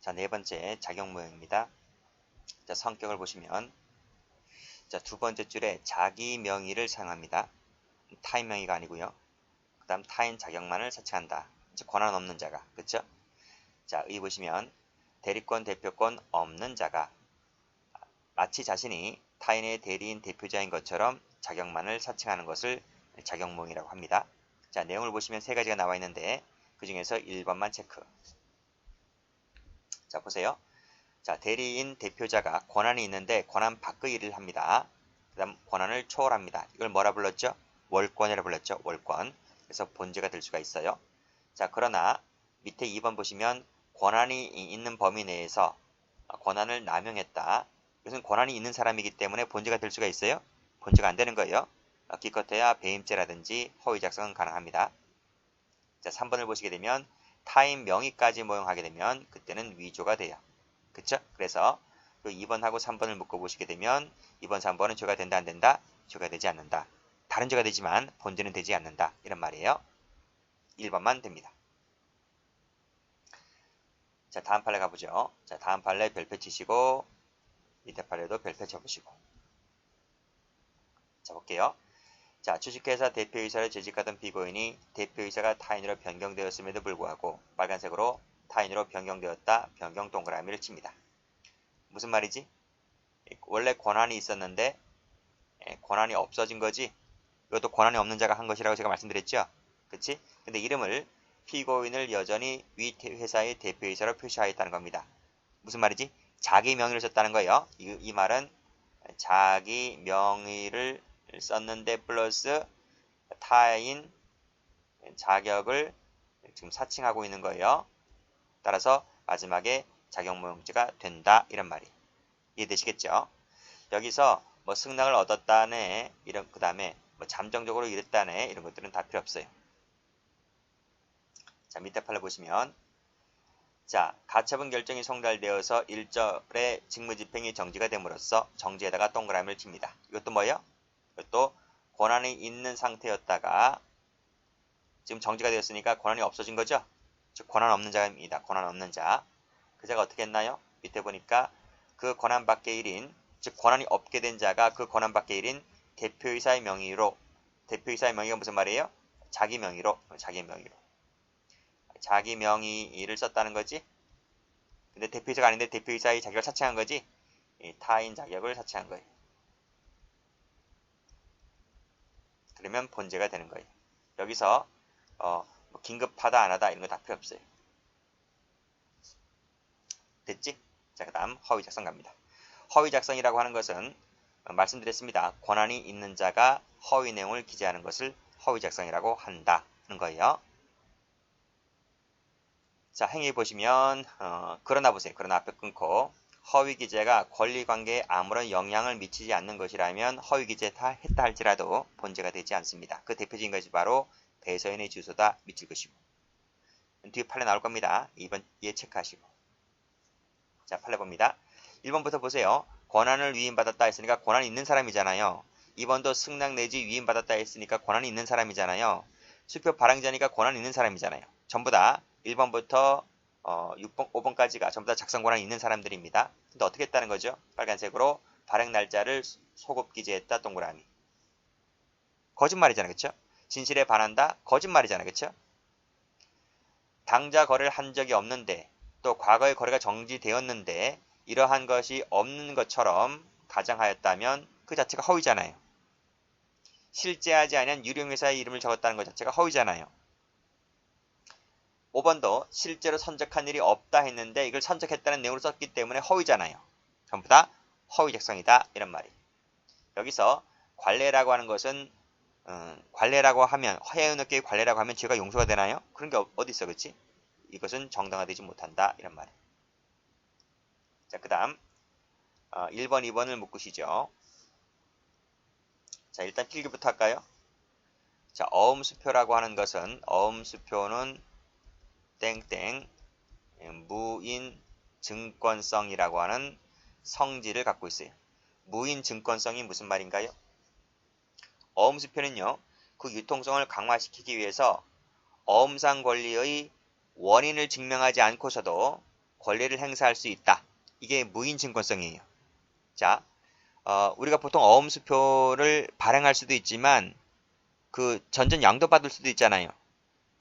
자, 네 번째 작용 모형입니다. 자, 성격을 보시면 자, 두 번째 줄에 자기 명의를 사용합니다. 타인 명의가 아니고요. 그 다음 타인 자격만을 사칭한다. 즉 권한 없는 자가. 그쵸? 자, 여기 보시면 대리권, 대표권 없는 자가 마치 자신이 타인의 대리인, 대표자인 것처럼 자격만을 사칭하는 것을 작용 모형이라고 합니다. 자, 내용을 보시면 세 가지가 나와 있는데 그 중에서 1번만 체크. 자, 보세요. 자, 대리인, 대표자가 권한이 있는데 권한 밖의 일을 합니다. 그 다음 권한을 초월합니다. 이걸 뭐라 불렀죠? 월권이라 불렀죠. 월권. 그래서 본죄가 될 수가 있어요. 자, 그러나 밑에 2번 보시면 권한이 있는 범위 내에서 권한을 남용했다. 이것은 권한이 있는 사람이기 때문에 본죄가 될 수가 있어요? 본죄가 안 되는 거예요. 기껏해야 배임죄라든지 허위 작성은 가능합니다. 자, 3번을 보시게 되면 타인 명의까지 모형하게 되면 그때는 위조가 돼요. 그쵸? 그래서 2번하고 3번을 묶어보시게 되면 2번, 3번은 죄가 된다, 안 된다? 죄가 되지 않는다. 다른 죄가 되지만 본죄는 되지 않는다. 이런 말이에요. 1번만 됩니다. 자, 다음 판례 가보죠. 자, 다음 판례 별표 치시고 밑에 판례도 별표 쳐보시고. 자, 볼게요. 자, 주식회사 대표이사를 재직하던 피고인이 대표이사가 타인으로 변경되었음에도 불구하고 빨간색으로 타인으로 변경되었다. 변경 동그라미를 칩니다. 무슨 말이지? 원래 권한이 있었는데 권한이 없어진 거지. 이것도 권한이 없는 자가 한 것이라고 제가 말씀드렸죠. 그치? 근데 이름을 피고인을 여전히 위 회사의 대표이사로 표시하였다는 겁니다. 무슨 말이지? 자기 명의를 썼다는 거예요. 이 말은 자기 명의를 썼는데 플러스 타인 자격을 지금 사칭하고 있는 거예요. 따라서 마지막에 작용모형죄가 된다. 이런 말이 이해되시겠죠? 여기서 뭐 승낙을 얻었다네, 이런, 그 다음에 뭐 잠정적으로 이랬다네, 이런 것들은 다 필요 없어요. 자, 밑에 판을 보시면, 자, 가처분 결정이 송달되어서 1절의 직무집행이 정지가 됨으로써 정지에다가 동그라미를 칩니다. 이것도 뭐예요? 이것도 권한이 있는 상태였다가 지금 정지가 되었으니까 권한이 없어진 거죠? 즉, 권한 없는 자입니다. 권한 없는 자. 그 자가 어떻게 했나요? 밑에 보니까 그 권한 밖의 일인, 즉 권한이 없게 된 자가 그 권한 밖의 일인 대표이사의 명의로, 대표이사의 명의가 무슨 말이에요? 자기 명의로, 자기 명의를 썼다는 거지. 근데 대표이사가 아닌데 대표이사의 자격을 사칭한 거지. 타인 자격을 사칭한 거예요. 그러면 본죄가 되는 거예요. 여기서 뭐 긴급하다 안 하다 이런 거 다 필요 없어요. 됐지? 자, 그 다음 허위 작성 갑니다. 허위 작성이라고 하는 것은 말씀드렸습니다. 권한이 있는 자가 허위 내용을 기재하는 것을 허위 작성이라고 한다는 거예요. 자, 행위 보시면 그러나 보세요. 그러나 앞에 끊고 허위 기재가 권리관계에 아무런 영향을 미치지 않는 것이라면 허위 기재 다 했다 할지라도 본죄가 되지 않습니다. 그 대표적인 것이 바로 배서인의 주소다 미칠 것이고. 뒤에 판례 나올 겁니다. 2번 예 체크하시고. 자, 판례 봅니다. 1번부터 보세요. 권한을 위임받았다 했으니까 권한이 있는 사람이잖아요. 2번도 승낙 내지 위임받았다 했으니까 권한이 있는 사람이잖아요. 수표 발행자니까 권한이 있는 사람이잖아요. 전부 다 1번부터 6번, 5번까지가 전부 다 작성 권한이 있는 사람들입니다. 근데 어떻게 했다는 거죠? 빨간색으로 발행 날짜를 소급 기재했다. 동그라미. 거짓말이잖아요. 그쵸? 진실에 반한다. 거짓말이잖아요. 그쵸? 당좌 거래를 한 적이 없는데 또 과거의 거래가 정지되었는데 이러한 것이 없는 것처럼 가정하였다면 그 자체가 허위잖아요. 실제하지 않은 유령회사의 이름을 적었다는 것 자체가 허위잖아요. 5번도 실제로 선적한 일이 없다 했는데 이걸 선적했다는 내용으로 썼기 때문에 허위잖아요. 전부 다 허위 작성이다 이런 말이. 여기서 관례라고 하는 것은 관례라고 하면 해운업계의 관례라고 하면 죄가 용서가 되나요? 그런 게 어디 있어, 그렇지? 이것은 정당화되지 못한다 이런 말. 자, 그 다음 1번, 2번을 묶으시죠. 자, 일단 필기부터 할까요? 자, 어음수표라고 하는 것은 어음수표는 땡땡 무인 증권성이라고 하는 성질을 갖고 있어요. 무인 증권성이 무슨 말인가요? 어음수표는요, 그 유통성을 강화시키기 위해서 어음상 권리의 원인을 증명하지 않고서도 권리를 행사할 수 있다. 이게 무인증권성이에요. 자, 우리가 보통 어음수표를 발행할 수도 있지만 그 전전 양도받을 수도 있잖아요.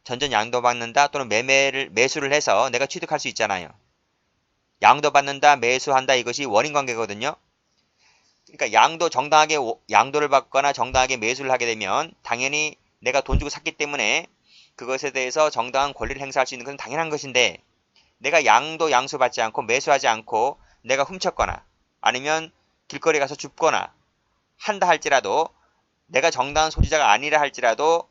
전전 양도받는다 또는 매수를 해서 내가 취득할 수 있잖아요. 양도받는다, 매수한다 이것이 원인관계거든요. 그러니까 정당하게 양도를 받거나 정당하게 매수를 하게 되면 당연히 내가 돈 주고 샀기 때문에 그것에 대해서 정당한 권리를 행사할 수 있는 것은 당연한 것인데 내가 양수받지 않고 매수하지 않고 내가 훔쳤거나 아니면 길거리 가서 줍거나 한다 할지라도 내가 정당한 소지자가 아니라 할지라도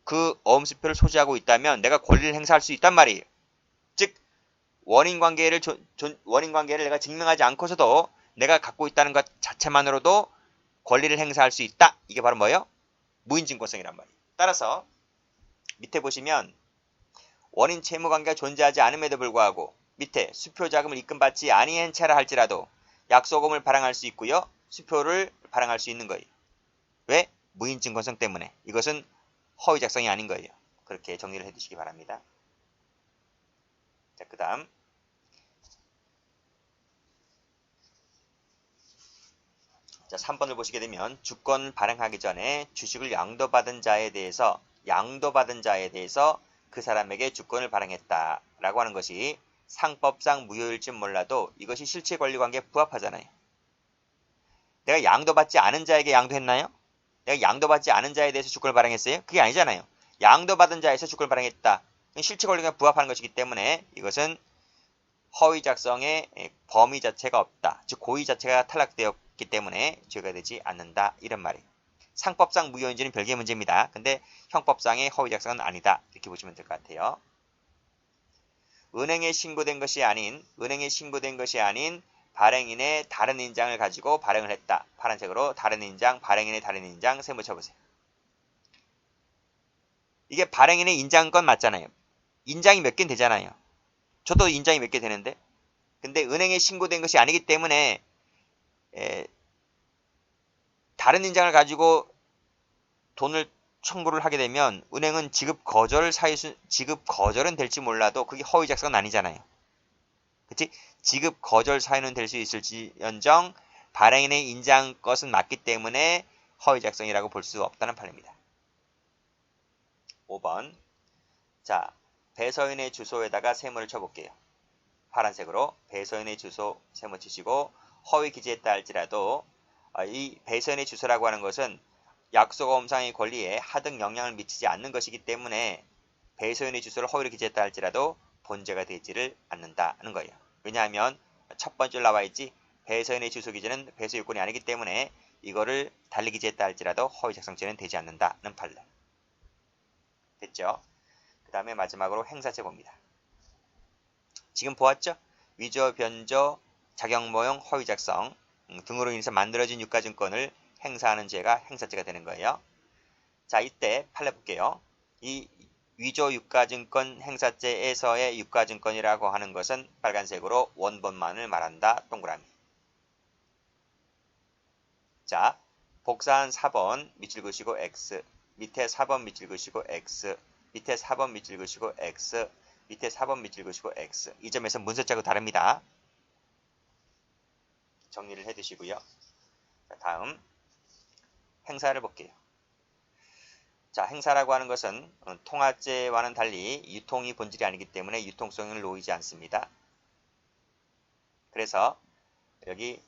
그 어음수표를 소지하고 있다면 내가 권리를 행사할 수 있단 말이에요. 즉 원인관계를 내가 증명하지 않고서도 내가 갖고 있다는 것 자체만으로도 권리를 행사할 수 있다. 이게 바로 뭐예요? 무인증권성이란 말이에요. 따라서 밑에 보시면 원인 채무관계가 존재하지 않음에도 불구하고 밑에 수표자금을 입금받지 아니한 채라 할지라도 약소금을 발행할 수 있고요. 수표를 발행할 수 있는 거예요. 왜? 무인증권성 때문에. 이것은 허위 작성이 아닌 거예요. 그렇게 정리를 해두시기 바랍니다. 자, 그 다음 자, 3번을 보시게 되면 주권 발행하기 전에 주식을 양도받은 자에 대해서 그 사람에게 주권을 발행했다 라고 하는 것이 상법상 무효일지 몰라도 이것이 실체권리관계에 부합하잖아요. 내가 양도받지 않은 자에게 양도했나요? 내가 양도받지 않은 자에 대해서 주권을 발행했어요? 그게 아니잖아요. 양도받은 자에서 주권을 발행했다. 실체권리관계에 부합하는 것이기 때문에 이것은 허위 작성의 범위 자체가 없다. 즉 고의 자체가 탈락되었기 때문에 죄가 되지 않는다. 이런 말이에요. 상법상 무효인지는 별개의 문제입니다. 근데 형법상의 허위 작성은 아니다. 이렇게 보시면 될 것 같아요. 은행에 신고된 것이 아닌 발행인의 다른 인장을 가지고 발행을 했다. 파란색으로 다른 인장, 발행인의 다른 인장 세모 쳐보세요. 이게 발행인의 인장건 맞잖아요. 인장이 몇 개는 되잖아요. 저도 인장이 몇 개 되는데 근데 은행에 신고된 것이 아니기 때문에 다른 인장을 가지고 돈을 청구를 하게 되면 은행은 지급 거절은 될지 몰라도 그게 허위 작성은 아니잖아요. 그치? 지급 거절 사유는 될 수 있을지언정 발행인의 인장 것은 맞기 때문에 허위 작성이라고 볼 수 없다는 판입니다. 5번 자, 배서인의 주소에다가 세모를 쳐볼게요. 파란색으로 배서인의 주소 세모 치시고 허위 기재했다 할지라도 이 배서인의 주소라고 하는 것은 약소검상의 권리에 하등 영향을 미치지 않는 것이기 때문에 배서인의 주소를 허위로 기재했다 할지라도 본죄가 되지를 않는다는 거예요. 왜냐하면 첫 번째로 나와 있지 배서인의 주소 기재는 배서 요건이 아니기 때문에 이거를 달리 기재했다 할지라도 허위 작성죄는 되지 않는다는 판례. 됐죠? 그 다음에 마지막으로 행사죄 봅니다. 지금 보았죠? 위조, 변조, 자격모형, 허위 작성 등으로 인해서 만들어진 유가증권을 행사하는 죄가 행사죄가 되는 거예요. 자, 이때 판례 볼게요. 이 위조 유가증권 행사죄에서의 유가증권이라고 하는 것은 빨간색으로 원본만을 말한다. 동그라미. 자, 복사한 4번 밑줄 그으시고 X, 밑에 4번 밑줄 그으시고 X, 밑에 4번 밑줄 그으시고 X, 밑에 4번 밑줄 그으시고 X. 이 점에서 문서자하고 다릅니다. 정리를 해두시고요. 자, 다음 행사를 볼게요. 자, 행사라고 하는 것은 통화죄와는 달리 유통이 본질이 아니기 때문에 유통성을 놓이지 않습니다. 그래서 여기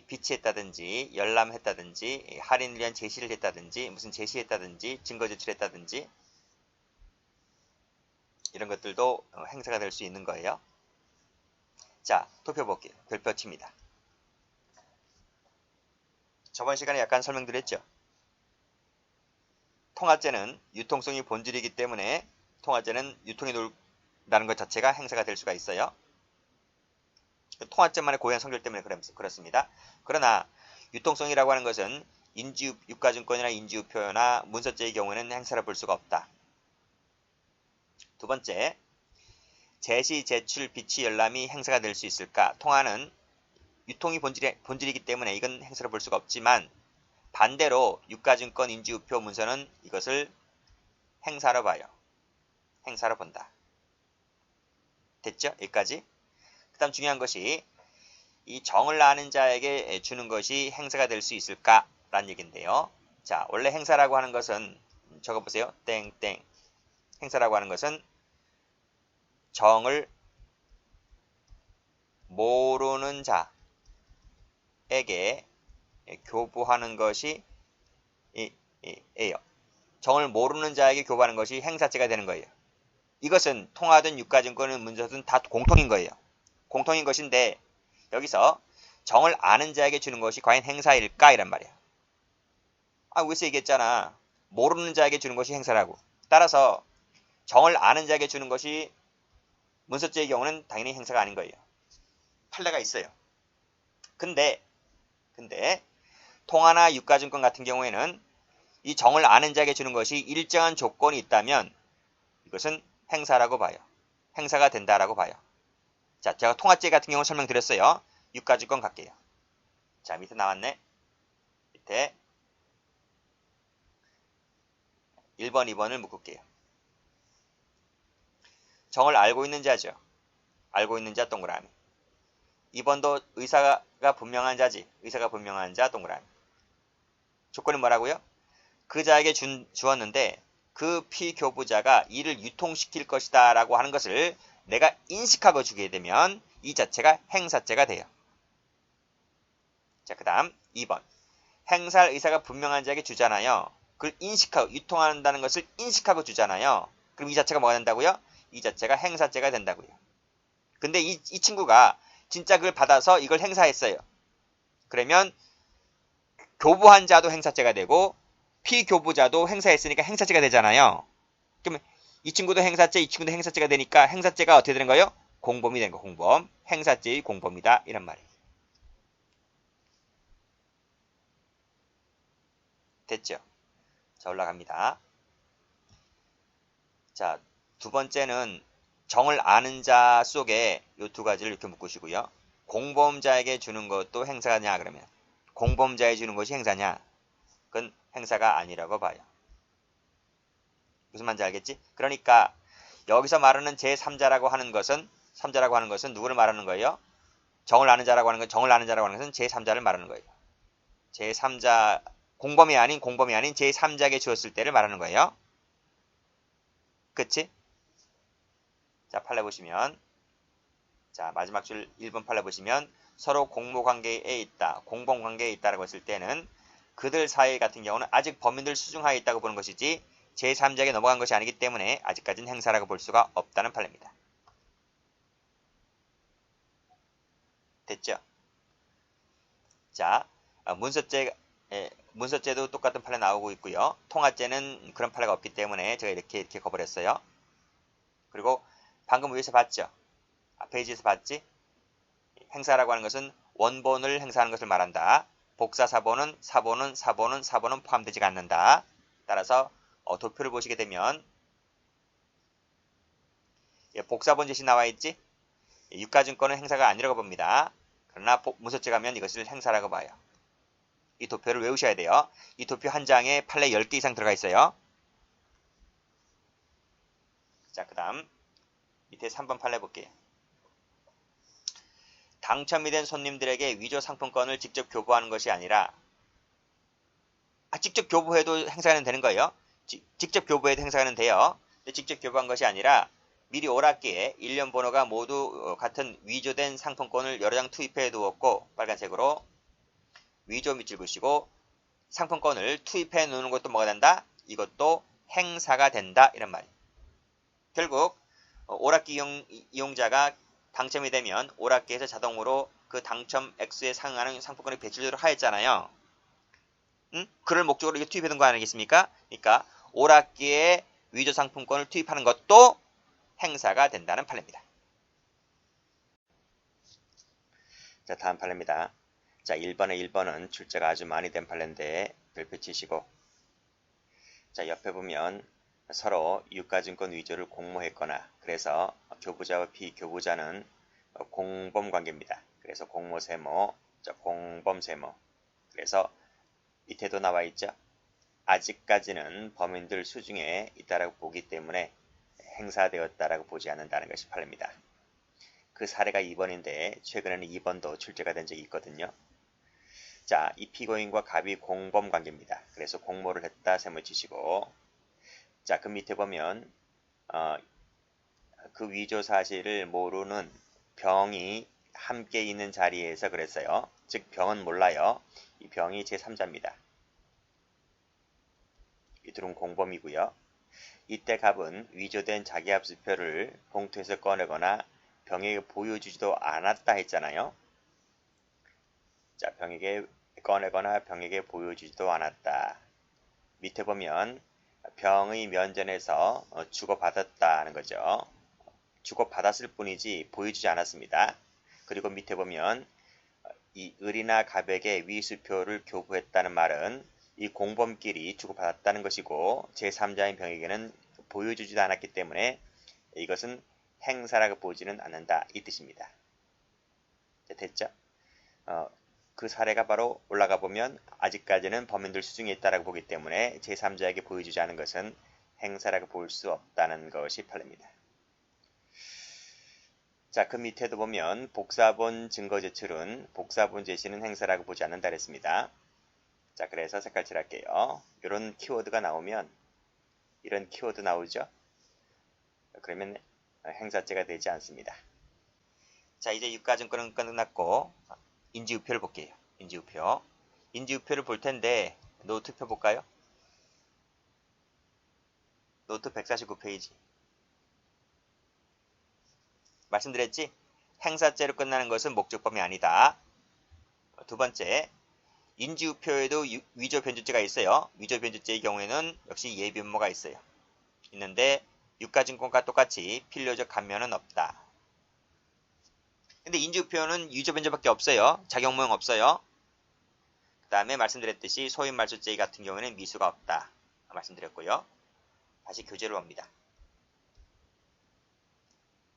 비치했다든지 열람했다든지 할인을 위한 제시를 했다든지 무슨 제시했다든지 증거 제출했다든지 이런 것들도 행사가 될 수 있는 거예요. 자, 도표 볼게요. 별표 칩니다. 저번 시간에 약간 설명드렸죠. 통화죄는 유통성이 본질이기 때문에 통화죄는 유통이 놀다는 것 자체가 행사가 될 수가 있어요. 통화죄만의 고유한 성질 때문에 그렇습니다. 그러나 유통성이라고 하는 것은 유가증권이나 인지우표나 문서죄의 경우에는 행사를 볼 수가 없다. 두 번째, 제시, 제출, 비치, 열람이 행사가 될 수 있을까? 통화는 유통이 본질이기 때문에 이건 행사를 볼 수가 없지만 반대로 유가증권, 인지우표, 문서는 이것을 행사로 봐요. 행사로 본다. 됐죠? 여기까지? 그 다음 중요한 것이 이 정을 아는 자에게 주는 것이 행사가 될 수 있을까라는 얘기인데요. 자, 원래 행사라고 하는 것은 적어보세요. 땡땡. 행사라고 하는 것은 정을 모르는 자에게 교부하는 것이 예요. 정을 모르는 자에게 교부하는 것이 행사죄가 되는 거예요. 이것은 통화든 유가증권은 문서든 다 공통인 거예요. 공통인 것인데 여기서 정을 아는 자에게 주는 것이 과연 행사일까? 이란 말이야. 위에서 얘기했잖아. 모르는 자에게 주는 것이 행사라고. 따라서 정을 아는 자에게 주는 것이 문서죄의 경우는 당연히 행사가 아닌 거예요. 판례가 있어요. 근데 통화나 유가증권 같은 경우에는 이 정을 아는 자에게 주는 것이 일정한 조건이 있다면 이것은 행사라고 봐요. 행사가 된다라고 봐요. 자, 제가 통화죄 같은 경우 설명드렸어요. 유가증권 갈게요. 자, 밑에 나왔네. 밑에 1번, 2번을 묶을게요. 정을 알고 있는 자죠. 알고 있는 자 동그라미. 2번도 의사가 분명한 자지. 의사가 분명한 자 동그라미. 조건이 뭐라고요? 그 자에게 주었는데 그 피교부자가 이를 유통시킬 것이다 라고 하는 것을 내가 인식하고 주게 되면 이 자체가 행사죄가 돼요. 자, 그 다음 2번. 행사할 의사가 분명한 자에게 주잖아요. 그걸 인식하고, 유통한다는 것을 인식하고 주잖아요. 그럼 이 자체가 뭐가 된다고요? 이 자체가 행사죄가 된다고요. 근데 이 친구가 진짜 그걸 받아서 이걸 행사했어요. 그러면 교부한 자도 행사죄가 되고 피교부자도 행사했으니까 행사죄가 되잖아요. 그러면 이 친구도 행사죄, 이 친구도 행사죄가 되니까 행사죄가 어떻게 되는 거예요? 공범이 된 거, 공범. 행사죄의 공범이다. 이란 말이에요. 됐죠? 자, 올라갑니다. 자, 두 번째는 정을 아는 자 속에 이 두 가지를 이렇게 묶으시고요. 공범자에게 주는 것도 행사냐 그러면 공범자에 주는 것이 행사냐? 그건 행사가 아니라고 봐요. 무슨 말인지 알겠지? 그러니까 여기서 말하는 제3자라고 하는 것은 누구를 말하는 거예요? 정을 아는 자라고 하는 것은 제3자를 말하는 거예요. 제3자 공범이 아닌 제3자에게 주었을 때를 말하는 거예요. 그치? 자, 판례 보시면 자, 마지막 줄 1번 판례 보시면 서로 공모관계에 있다, 공범관계에 있다라고 했을 때는 그들 사이 같은 경우는 아직 범인들 수중하에 있다고 보는 것이지 제3자에게 넘어간 것이 아니기 때문에 아직까지는 행사라고 볼 수가 없다는 판례입니다. 됐죠? 자, 문서죄도 똑같은 판례 나오고 있고요. 통화죄는 그런 판례가 없기 때문에 제가 이렇게 거버렸어요. 그리고 방금 위에서 봤죠? 페이지에서 봤지? 행사라고 하는 것은 원본을 행사하는 것을 말한다. 복사사본은 사본은 포함되지 않는다. 따라서 도표를 보시게 되면 복사본 제시 나와 있지? 유가증권은 행사가 아니라고 봅니다. 그러나 문서죄 가면 이것을 행사라고 봐요. 이 도표를 외우셔야 돼요. 이 도표 한 장에 판례 10개 이상 들어가 있어요. 자, 그 다음 밑에 3번 판례 볼게요. 당첨이 된 손님들에게 위조 상품권을 직접 교부하는 것이 아니라 직접 교부해도 행사는 되는 거예요. 직접 교부해도 행사는 돼요. 직접 교부한 것이 아니라 미리 오락기에 일련 번호가 모두 같은 위조된 상품권을 여러 장 투입해 두었고 빨간색으로 위조 밑줄 그으시고 상품권을 투입해 놓는 것도 뭐가 된다? 이것도 행사가 된다. 이런 말이에요. 결국 오락기 이용자가 당첨이 되면 오락기에서 자동으로 그 당첨 액수에 상응하는 상품권이 배출되도록 하였잖아요. 그럴 목적으로 이게 투입해 둔 거 아니겠습니까? 그러니까 오락기에 위조 상품권을 투입하는 것도 행사가 된다는 판례입니다. 자, 다음 판례입니다. 자, 1번은 출제가 아주 많이 된 판례인데 별표 치시고 자, 옆에 보면 서로 유가증권 위조를 공모했거나 그래서 교부자와 피교부자는 공범관계입니다. 그래서 공모세모, 공범세모. 그래서 밑에도 나와 있죠. 아직까지는 범인들 수중에 있다라고 보기 때문에 행사되었다라고 보지 않는다는 것이 판례입니다. 그 사례가 2번인데 최근에는 2번도 출제가 된 적이 있거든요. 자, 이 피고인과 갑이 공범 관계입니다. 그래서 공모를 했다 셈을 치시고, 자, 그 밑에 보면 그 위조 사실을 모르는 병이 함께 있는 자리에서 그랬어요. 즉 병은 몰라요. 이 병이 제3자입니다. 이 둘은 공범이고요. 이때 갑은 위조된 자기합수표를 봉투에서 꺼내거나 병에게 보여주지도 않았다 했잖아요. 자, 병에게 꺼내거나 병에게 보여주지도 않았다. 밑에 보면 병의 면전에서 주고받았다는 거죠. 주고받았을 뿐이지 보여주지 않았습니다. 그리고 밑에 보면 이 을이나 갑에게 위수표를 교부했다는 말은 이 공범끼리 주고받았다는 것이고 제3자인 병에게는 보여주지도 않았기 때문에 이것은 행사라고 보지는 않는다 이 뜻입니다. 자, 됐죠? 그 사례가 바로 올라가 보면 아직까지는 범인들 수중에 있다라고 보기 때문에 제3자에게 보여주지 않은 것은 행사라고 볼 수 없다는 것이 판례입니다. 자, 그 밑에도 보면 복사본 증거 제출은 복사본 제시는 행사라고 보지 않는다 그랬습니다. 자, 그래서 색깔 칠할게요. 이런 키워드가 나오면 이런 키워드 나오죠? 그러면 행사죄가 되지 않습니다. 자, 이제 유가증권은 끝났고 인지우표를 볼게요. 인지우표. 인지우표를 볼 텐데 노트표 볼까요? 노트 149페이지. 말씀드렸지? 행사죄로 끝나는 것은 목적범이 아니다. 두 번째, 인지우표에도 위조 변조죄가 있어요. 위조 변조죄의 경우에는 역시 예비음모가 있어요. 있는데 유가증권과 똑같이 필요적 감면은 없다. 근데 인지우표는 위조 변조밖에 없어요. 작용모형 없어요. 그 다음에 말씀드렸듯이 소인 말소죄 같은 경우에는 미수가 없다. 말씀드렸고요. 다시 교재로 옵니다.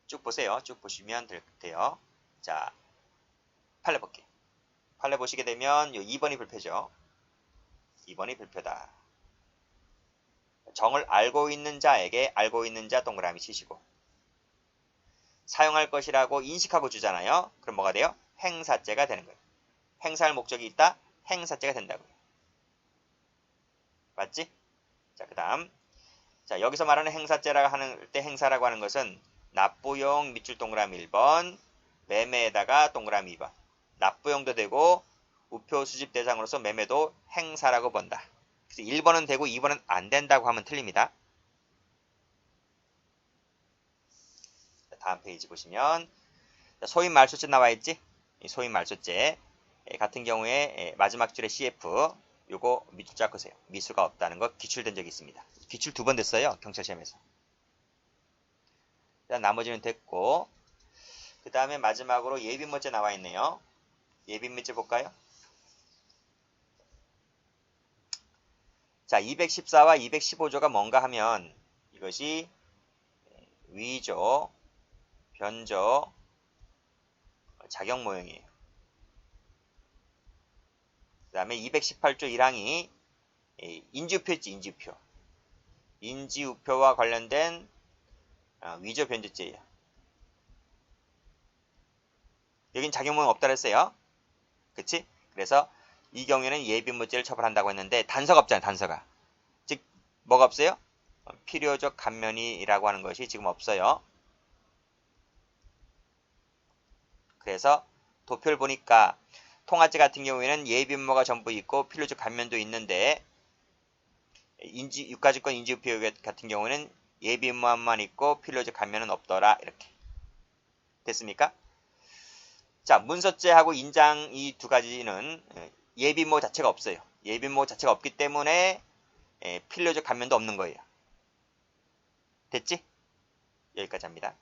쭉 보세요. 쭉 보시면 돼요. 자, 판례 볼게요. 판례 보시게 되면 2번이 불표죠. 2번이 불표다. 정을 알고 있는 자에게 알고 있는 자 동그라미 치시고 사용할 것이라고 인식하고 주잖아요. 그럼 뭐가 돼요? 행사죄가 되는 거예요. 행사할 목적이 있다? 행사죄가 된다고요. 맞지? 자, 그 다음. 자, 여기서 말하는 행사죄라고 하는 때 행사라고 하는 것은 납부용 밑줄 동그라미 1번, 매매에다가 동그라미 2번. 납부용도 되고 우표 수집 대상으로서 매매도 행사라고 본다. 그래서 1번은 되고 2번은 안 된다고 하면 틀립니다. 다음 페이지 보시면 소인 말소죄 나와 있지? 소인 말소죄 같은 경우에 마지막 줄에 CF 요거 밑줄 쫙으세요. 미수가 없다는 거 기출된 적이 있습니다. 기출 2번 됐어요. 경찰 시험에서. 일단 나머지는 됐고 그 다음에 마지막으로 예비문제 나와 있네요. 예비문제 볼까요? 자, 214와 215조가 뭔가 하면 이것이 위조, 변조, 작용 모형이에요. 그 다음에 218조 1항이 인지우표 있지, 인지우표. 인지우표와 관련된 위조 변조죄예요. 여긴 작용 모형 없다 그랬어요. 그치? 그래서 이 경우에는 예비무죄를 처벌한다고 했는데 단서가 없잖아요. 단서가. 즉 뭐가 없어요? 필요적 감면이라고 하는 것이 지금 없어요. 그래서 도표를 보니까 통화죄 같은 경우에는 예비음모가 전부 있고 필요적 감면도 있는데 유가증권 인지우표 같은 경우에는 예비음모만 있고 필요적 감면은 없더라. 이렇게 됐습니까? 자, 문서죄하고 인장 이 두 가지는 예비음모 자체가 없어요. 예비음모 자체가 없기 때문에 필요적 감면도 없는 거예요. 됐지? 여기까지 합니다.